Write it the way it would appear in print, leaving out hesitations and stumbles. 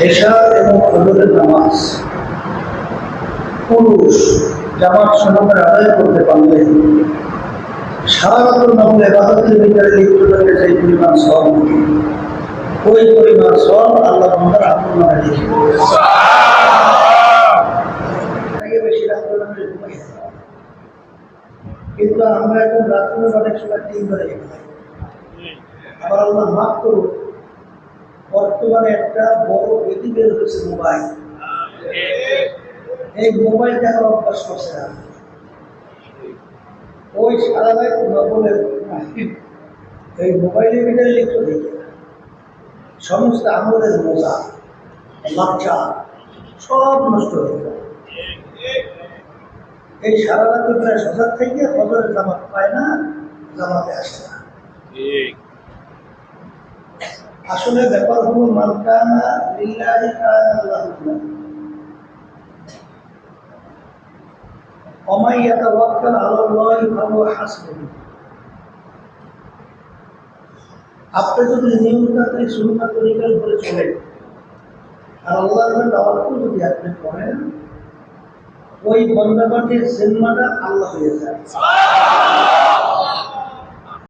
এশা এবং ফজরের নামাজ পুরুষ জামাত সহকারে আদায় করতে পারলে সারা রাতের নফল ইবাদতের ভিতরে লিপ্ত থাকলে সেই পরিমাণ সওয়াব, ওই পরিমাণ সওয়াব আল্লাহ বান্দার আমল নামায় লিখে দেবে। বেশি রাত করে আমরা ঘুমাই, কিন্তু আমরা এখন রাত্রে অনেক সময় 3 ধরে ঘুমাই। আবার আল্লাহ মাফ করুন, বর্তমানে একটা বড় বেদি বের হয়েছে মোবাইল। এই মোবাইল দেখার অভ্যাস করছে না, ওই সারা রাত নফলে এই মোবাইলের ভিতরে লিখতে দেখে সমস্ত আমলের মজা লাচ্ছা সব নষ্ট হয়ে যায়। এই সারা রাতে প্রায় সজাগ থেকে ফজরের জামাত পায় না, জামাতে আসে না। আসলে ব্যাপার হলো মানকানা লিল্লাহি কানা লাহু ওয়া মান ইয়াতাওয়াক্কাল আলাল্লাহি ফাহুয়া হাসবুহু। আপনি যদি নিয়মটাকে সুন্নাত তরিকার উপরে চলেন আর আল্লাহর তাওয়াক্কুল যদি আপনি করেন, ওই বন্দাবান্দির জিম্মাটা আল্লাহ হয়ে যায়।